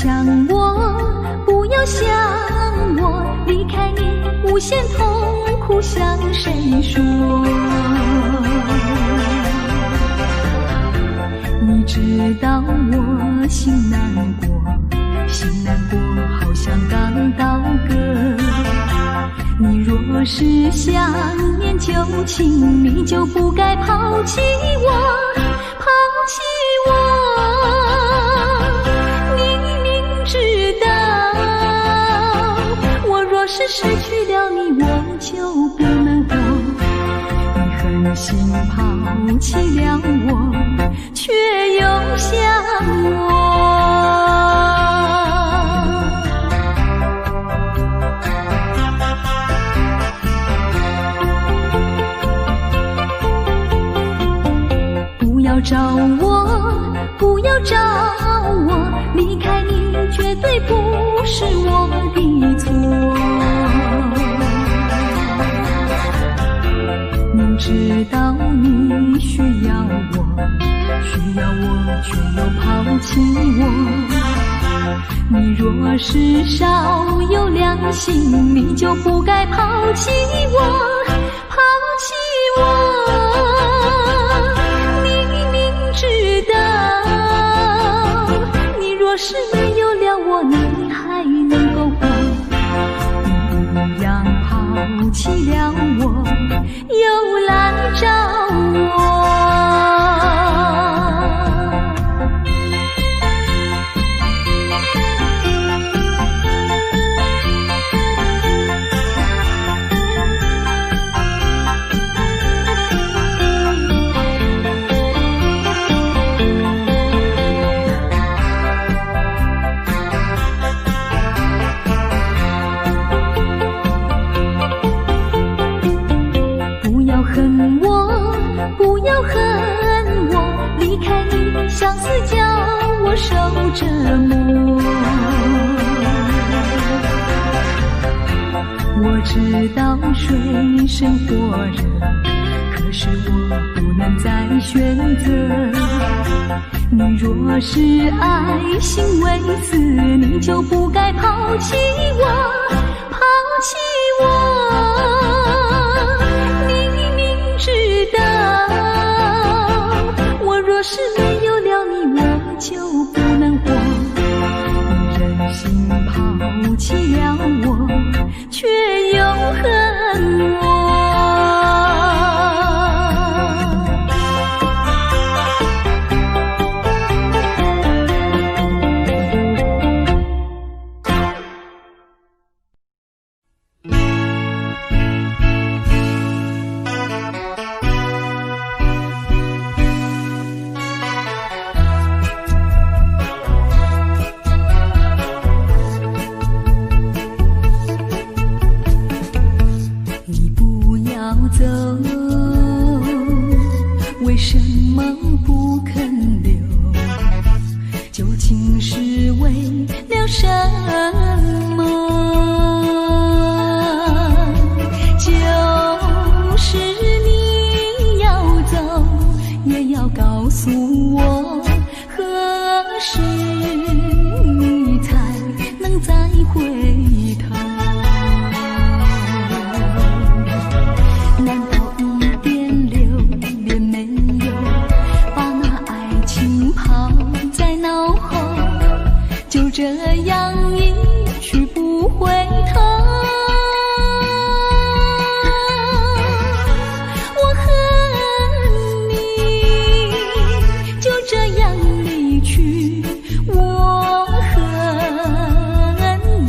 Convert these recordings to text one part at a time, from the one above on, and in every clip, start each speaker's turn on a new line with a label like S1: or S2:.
S1: 想我，不要想我，离开你无限痛苦向谁说？你知道我心难过，心难过好像刚到歌。你若是想念旧情，你就不该抛弃我，抛弃我。你明知道我若是失去了你，我就不能活。你狠心抛弃了我，却又想我。不要找我，不要找我，离开你绝对不是我的错。明知道你需要我，需要我却又抛弃我。你若是少有良心，你就不该抛弃我，抛弃我。知道你若是没有了我，你还能够活。你一样抛弃了我，又来找我。相思叫我受折磨，我知道水深火热，可是我不能再选择。你若是爱心为此，你就不该抛弃我，抛弃我。你明知道我若是没有了你，我就不能活。你忍心抛弃了我，却又恨我。为什么不肯留？究竟是为了什么？就是你要走，也要告诉我，何时你才能再回头？这样一去不回头，我恨你就这样离去，我恨你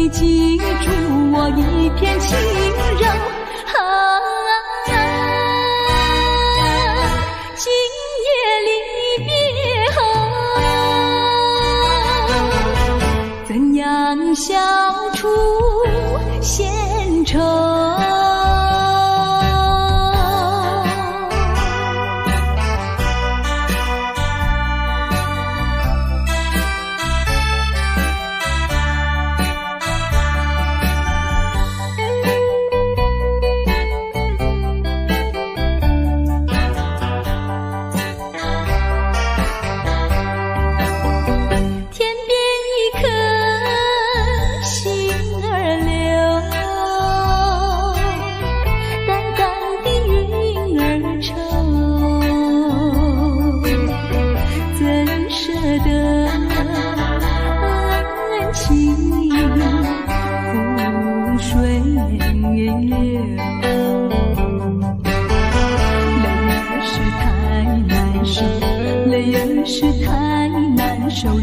S1: 记住我一片轻柔。今夜离别后，怎样消除闲愁？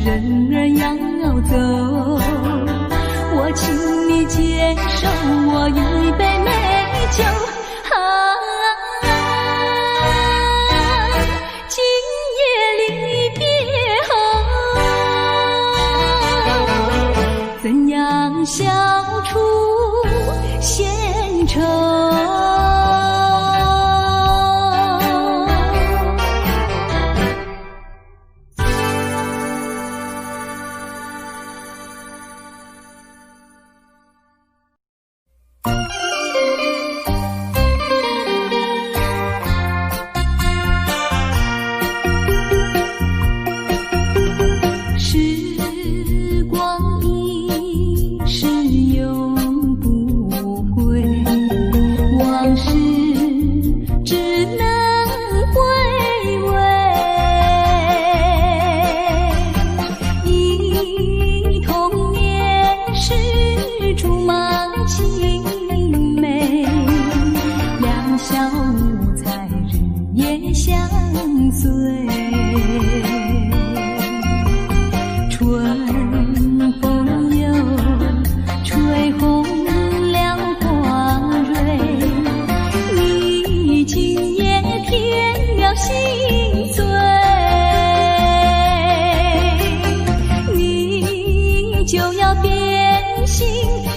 S1: 人儿要走，我请你接受我一杯美酒。今夜离别后，怎样消除闲愁？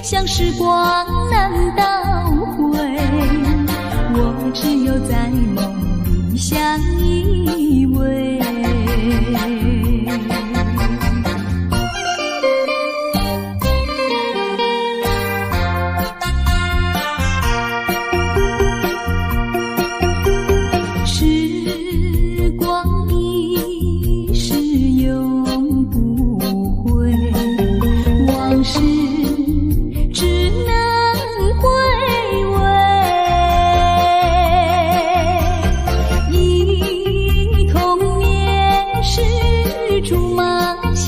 S1: 像时光难倒回，我只有在梦里相依偎。时光一逝永不回，往事只能回味，忆童年时竹马青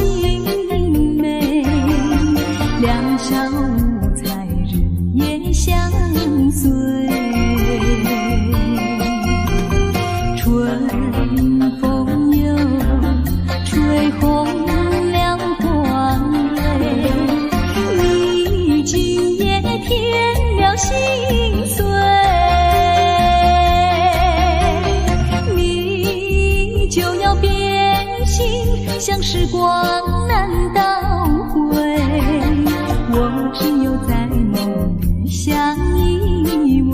S1: 梅，两小无猜日夜相随，春风又吹红了光蕊，你今夜添了心碎，你就要变心，像时光难倒回，我只有在梦里相依偎。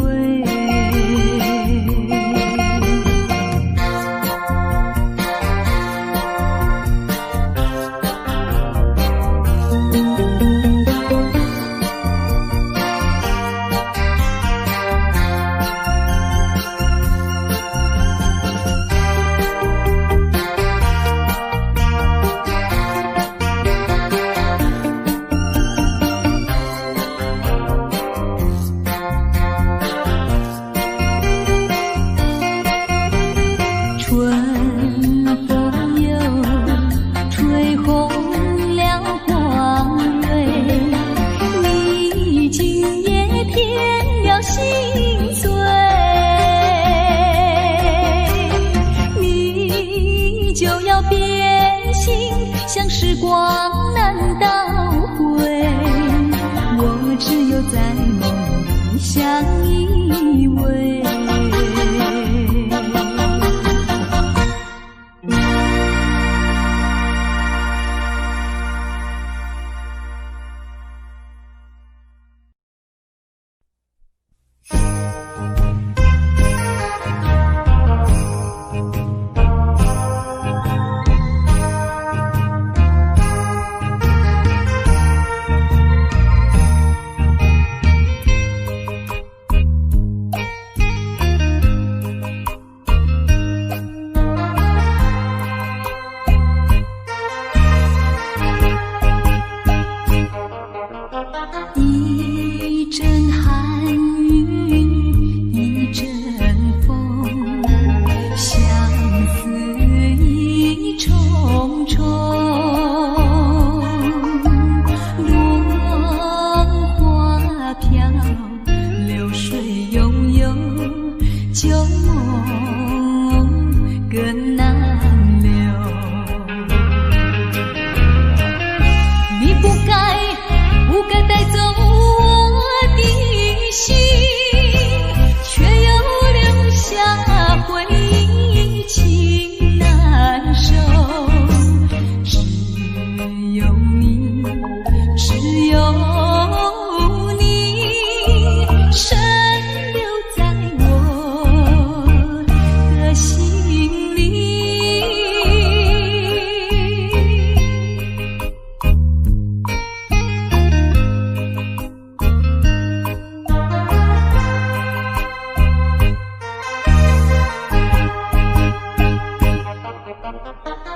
S1: 心碎，你就要变心，像时光难倒回，一阵寒雨一阵风，相思意重重，落花飘，流水悠悠，旧梦更难留。你不该带走我的心，却又留下回忆，情难收。只有你，只有你，深留在我的心里。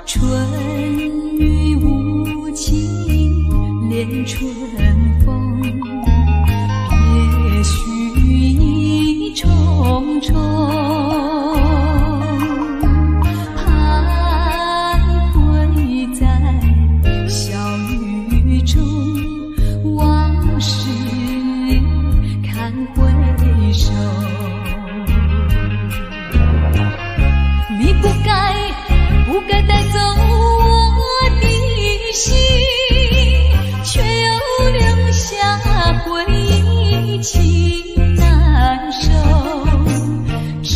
S1: 春雨无情恋春风，别绪意重重，徘徊在小雨中，往事看回首。你不该带走我的心，却又留下回忆，情难收。只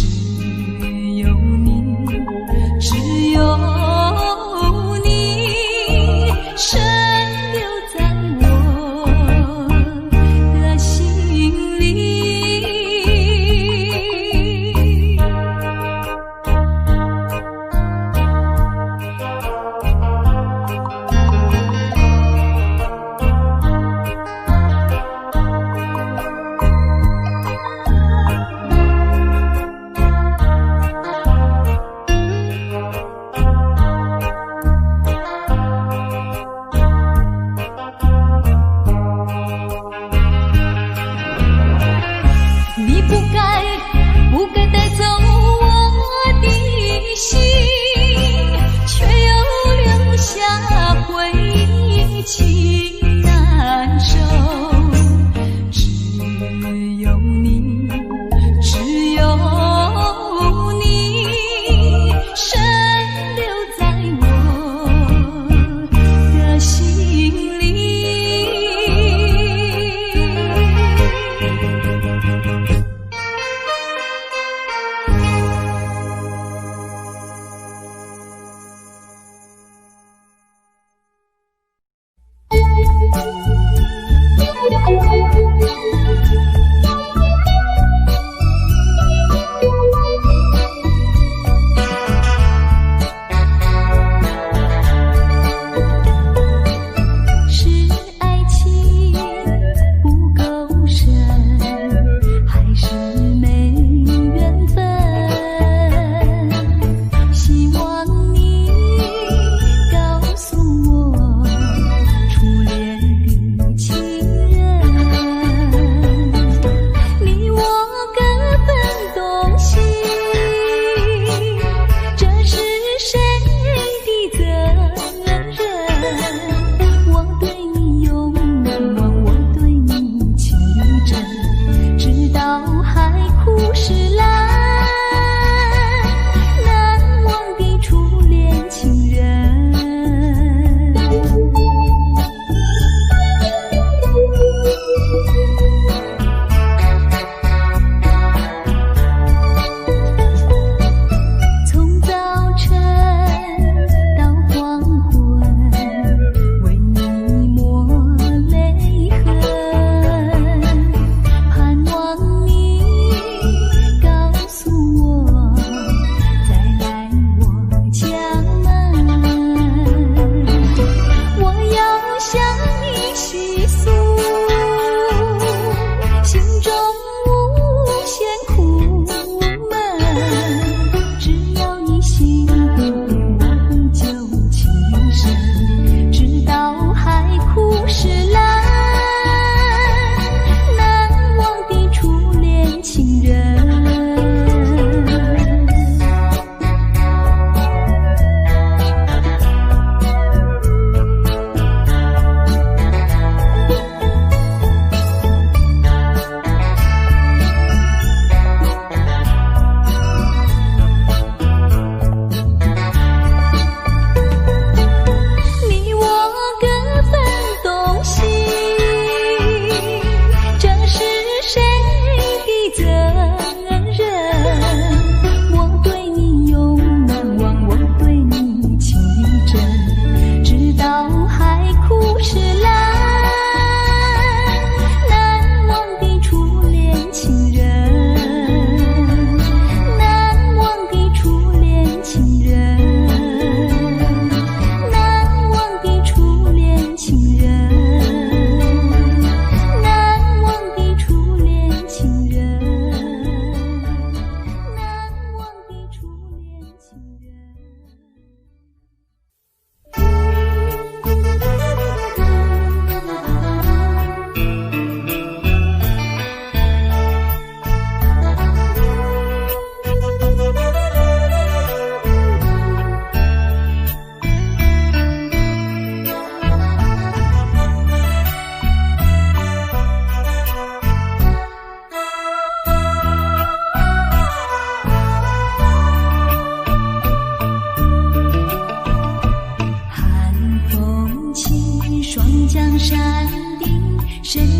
S1: 有你，只有你，深留在我的心里。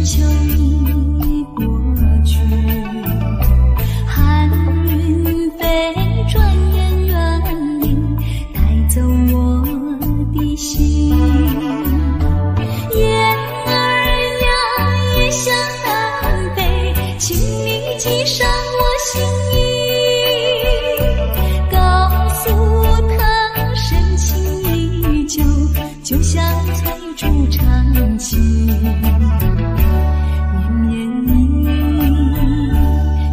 S1: 秋已过去，寒云飞，转眼远离，带走我的心。雁儿呀，也向南飞，请你系上我心意，告诉他深情依旧，就像翠竹长青。绵绵意，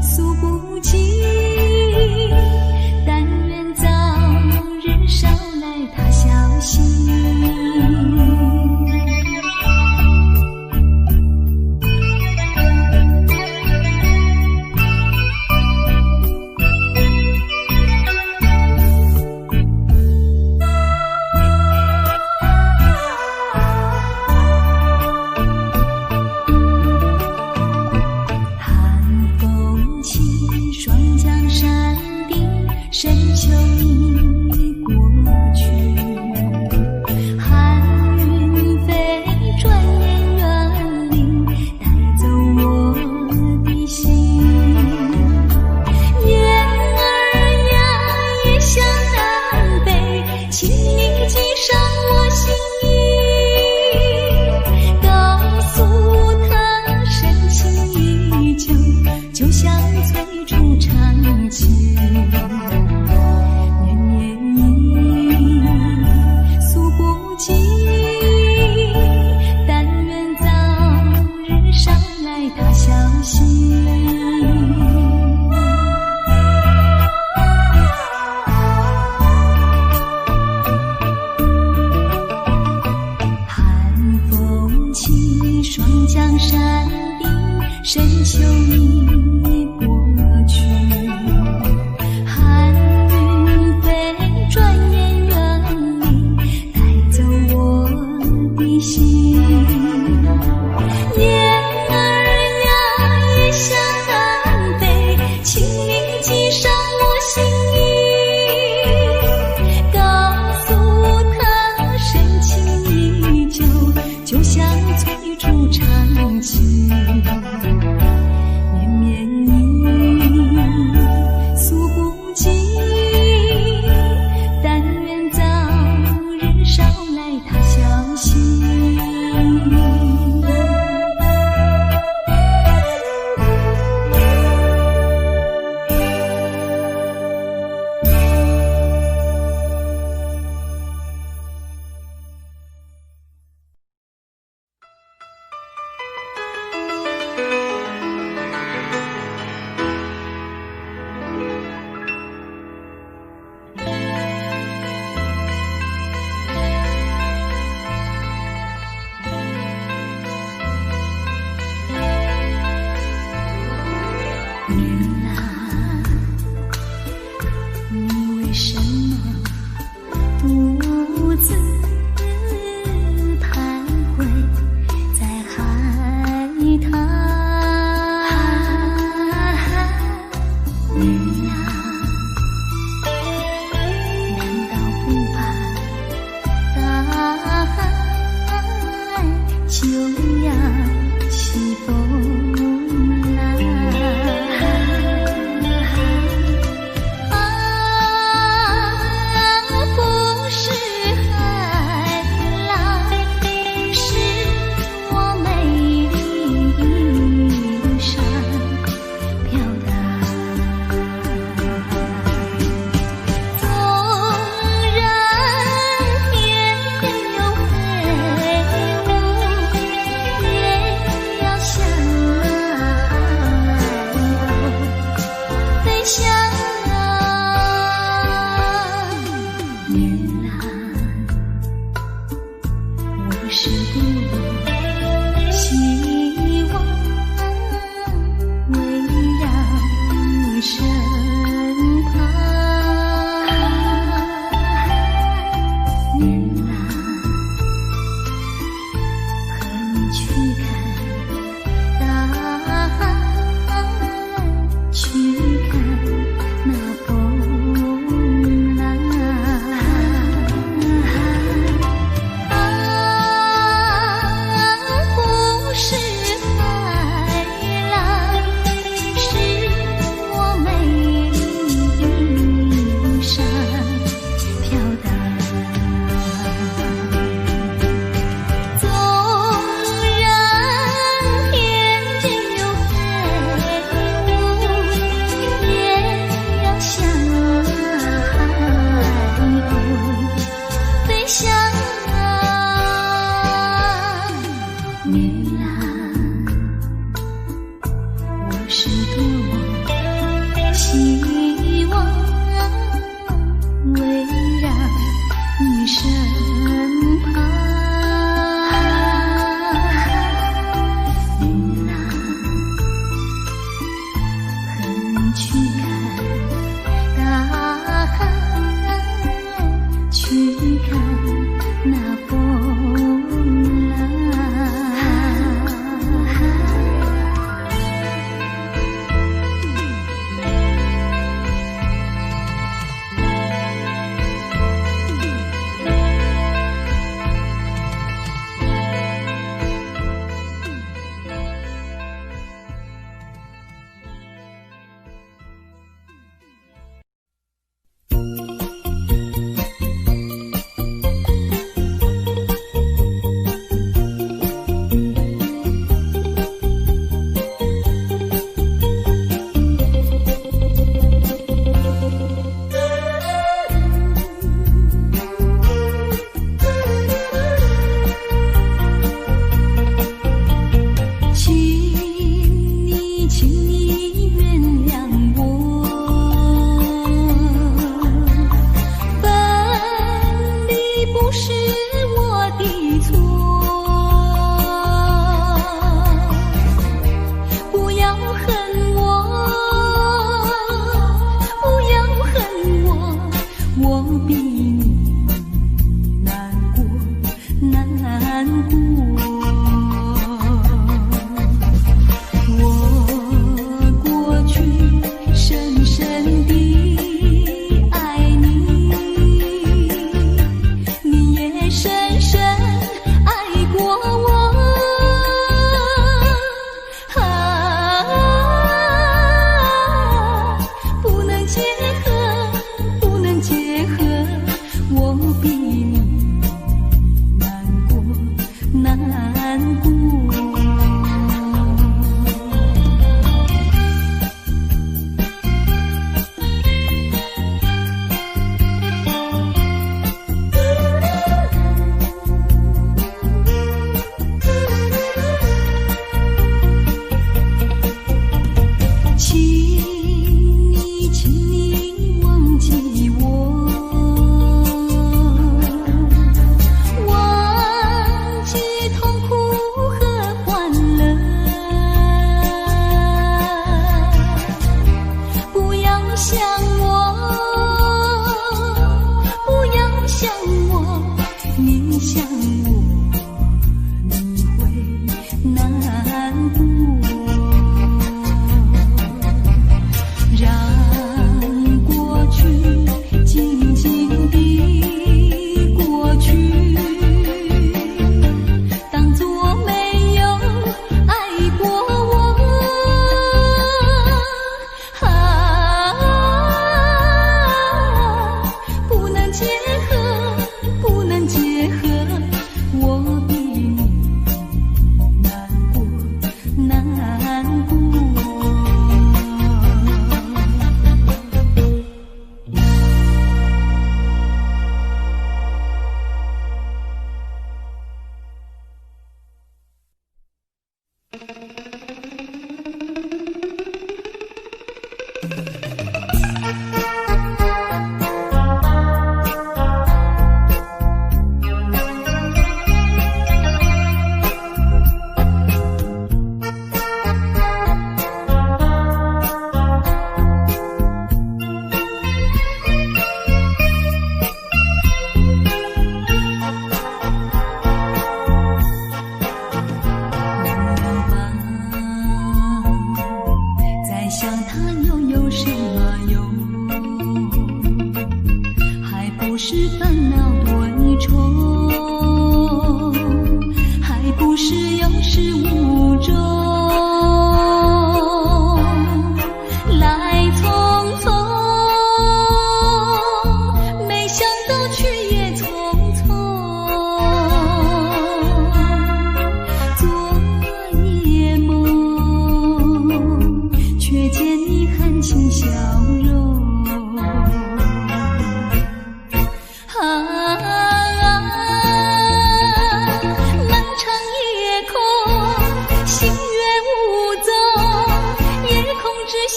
S1: 诉不尽，但愿早日捎来他消息。深秋已过去，寒云飞，转眼远离，带走我的心。雁儿呀，也向南飞，请你系上我心意，告诉他深情依旧，就像翠竹长青。双江山顶，深秋已过去，寒云飞，转眼远离，带走我的心。雁儿呀，也向南飞，请你系上我心意，告诉他深情依旧，就像翠竹长青。绵绵意，诉不尽，但愿早日捎来他消息。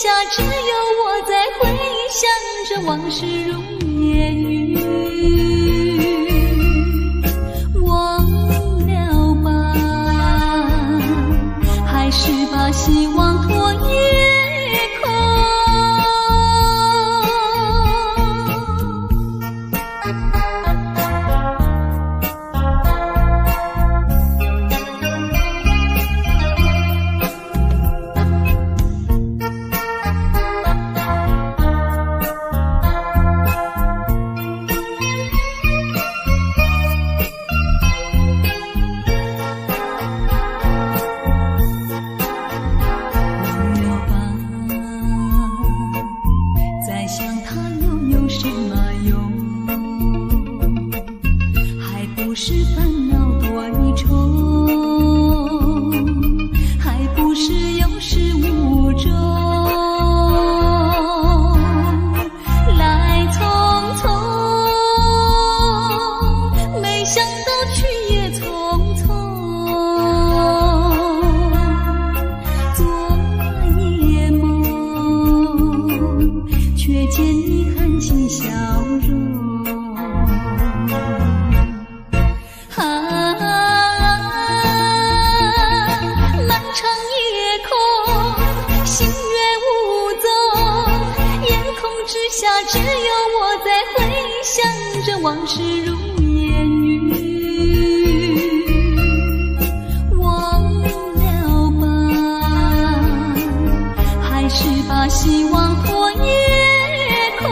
S1: 下，只有我在回想着往事如烟云。忘了吧，还是把希望托夜空。是烦恼多一重，还不是有始无终。来匆匆，没想到去也匆匆。昨夜梦，却见你含情笑容。只有我在回想着往事如烟云。忘了吧，还是把希望托夜空。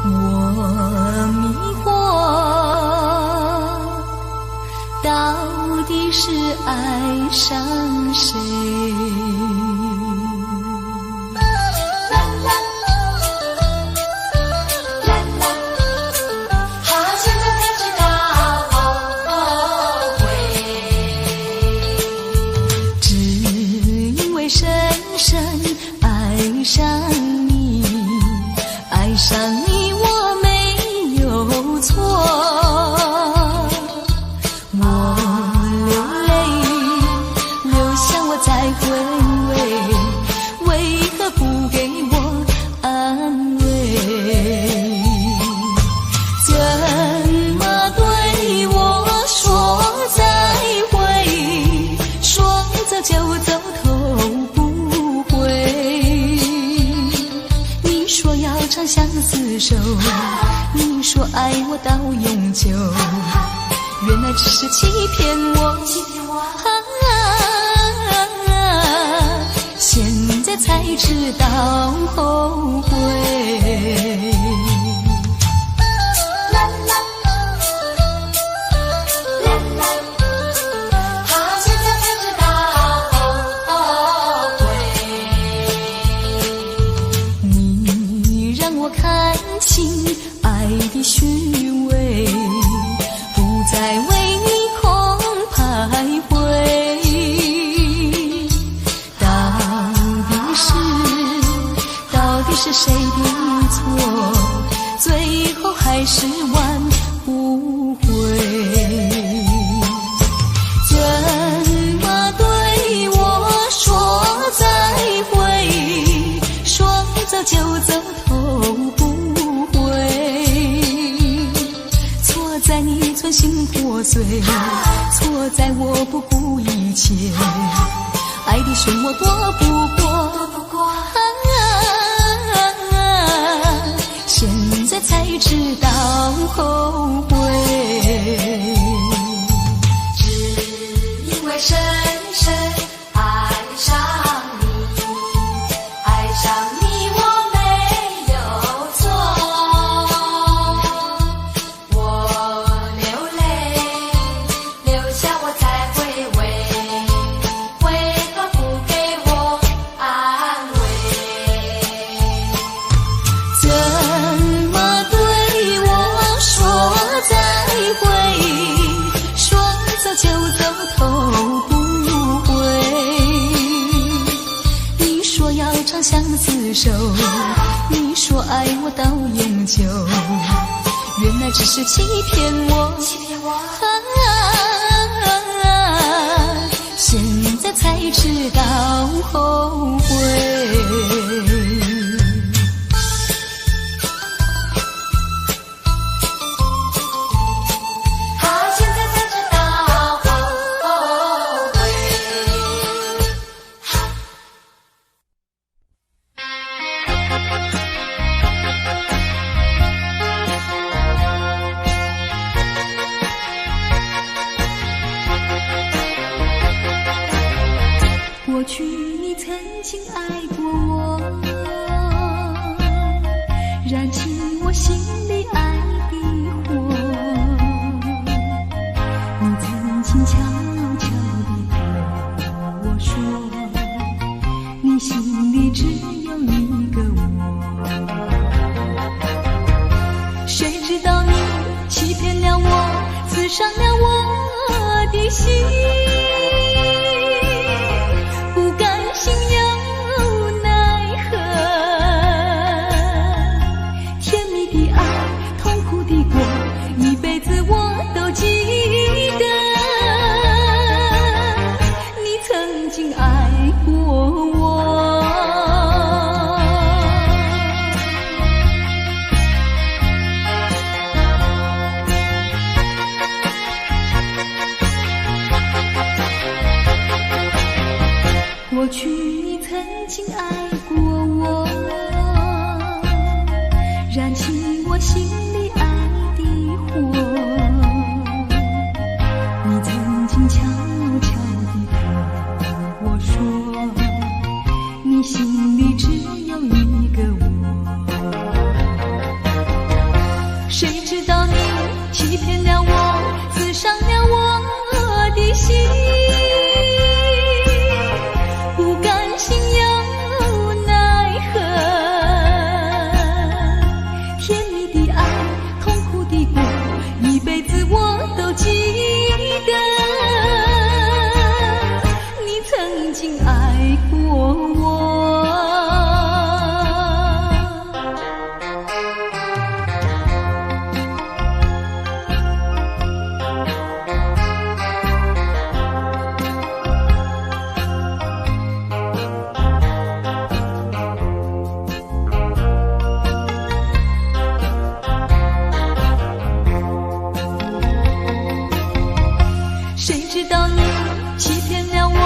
S1: 我迷惑，到底是爱上谁？好像都才知道后悔，只因为深深爱上你，爱上你。错，我流泪，流下我再回味，为何不给我安慰？怎么对我说再会，说走就走头不回？你说要长相厮守，你说爱我到永久，原来只是欺骗我，现在才知道后悔。看清爱的虚伪，不再为你空徘徊。到底是谁的错？最后还是挽不回。怎么对我说再会？说走就走。在你存心破碎，错在我不顾一切，爱的漩涡躲不过，现在才知道后悔。只因为深深爱上你，爱上你我没有错。怎么对我说再会？手，你说爱我到永久，原来只是欺骗我。现在才知道后悔。过去你曾经爱过我，燃起我心里爱的火。你曾经悄悄地对我说，你心里只有一个我。谁知道你欺骗了我，刺伤了我的心。过去你曾经爱过我，燃起我心里爱的火。你曾经悄悄地对我说，你心里只有一个我。谁知道你欺骗了我，刺伤了我的心。爱过我，谁知道你欺骗了我，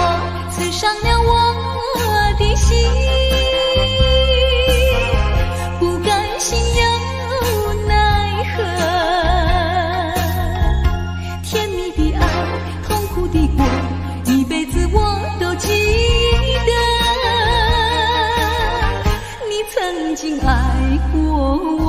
S1: 刺伤了我的心，不甘心又奈何，甜蜜的爱，痛苦的过，一辈子我都记得。你曾经爱过我。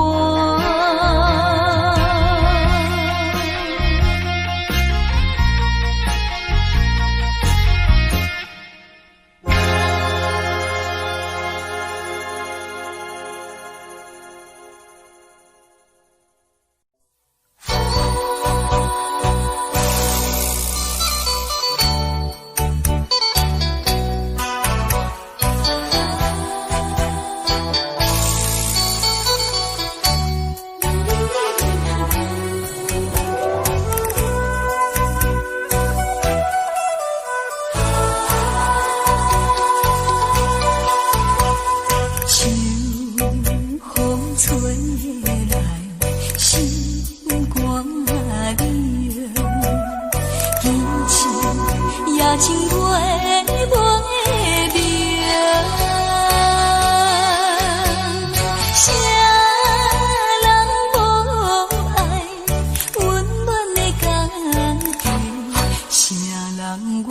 S1: 情归袂变，谁人无爱温暖的感情？谁人愿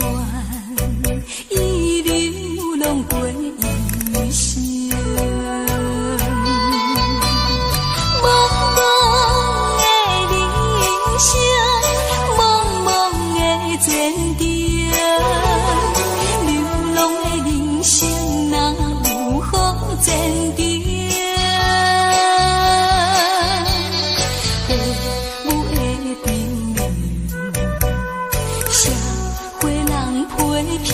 S1: 一流浪过一生？茫茫的人生，茫茫的前程。人生哪有好前程？父母的叮咛，社会人批评，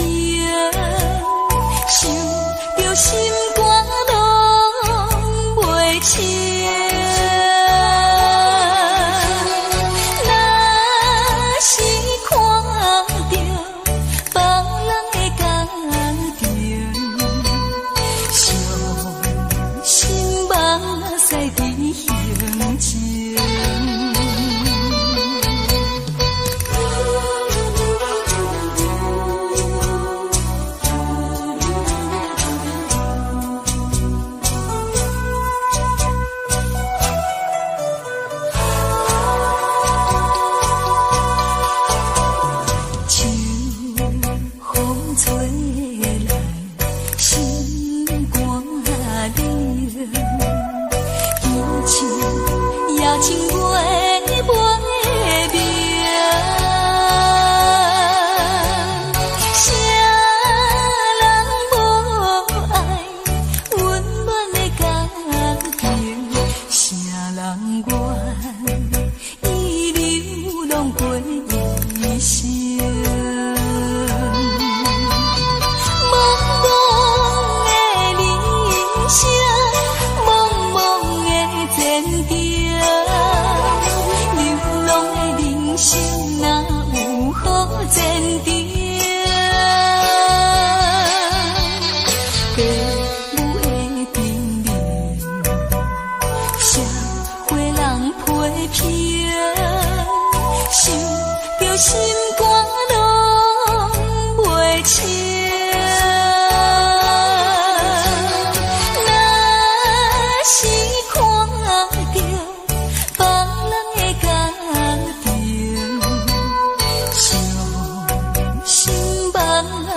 S1: 想着心肝落。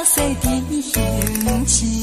S1: 岁的心情。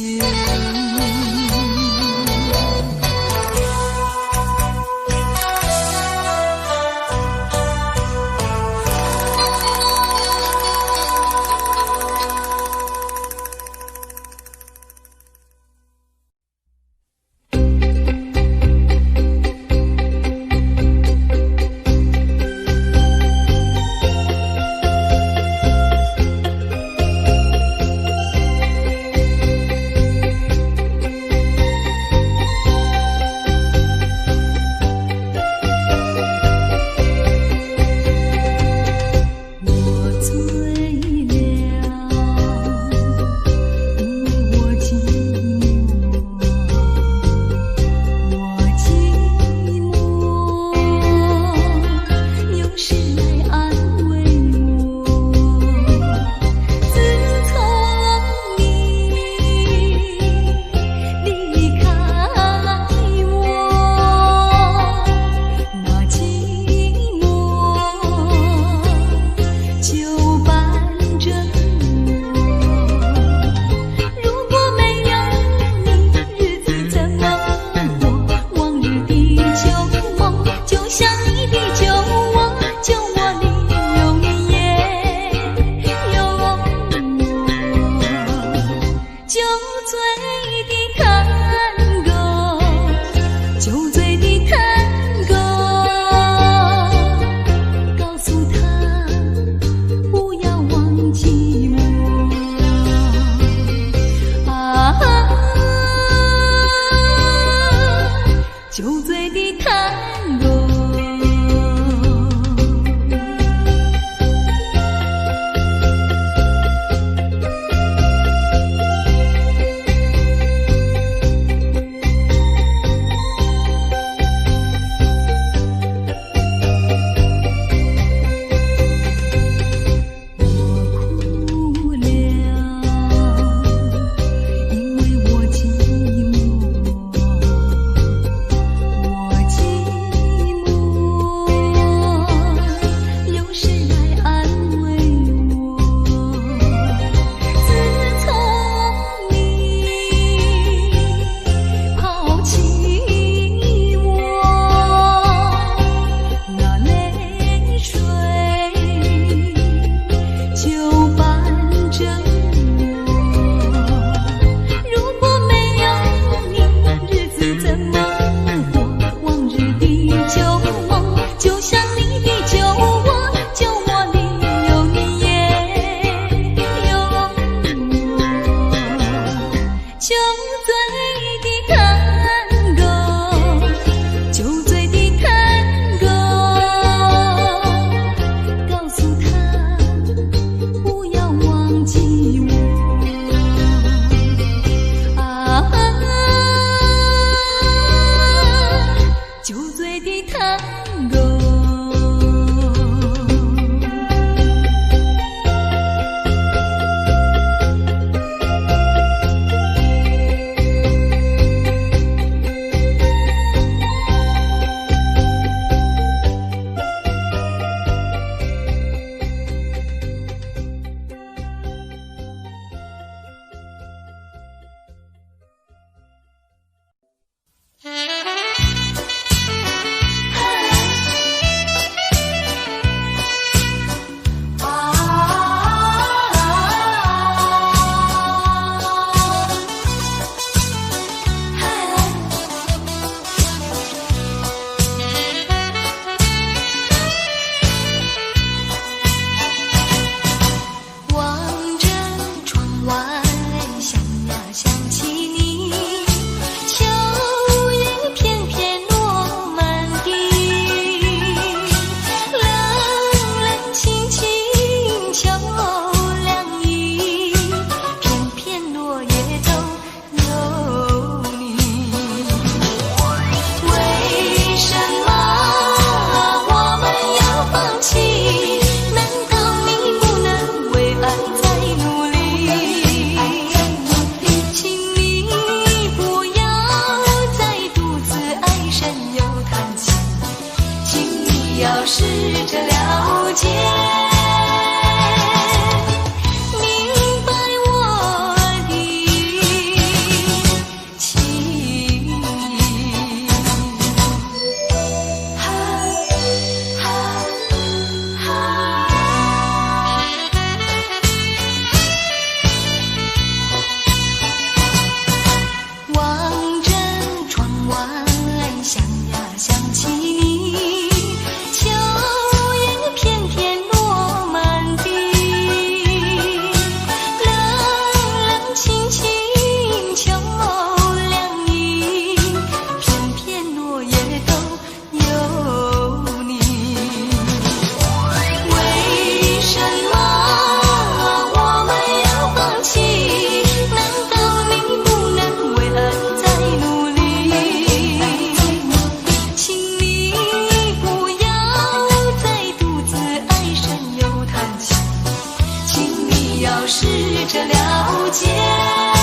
S1: 要试着了解。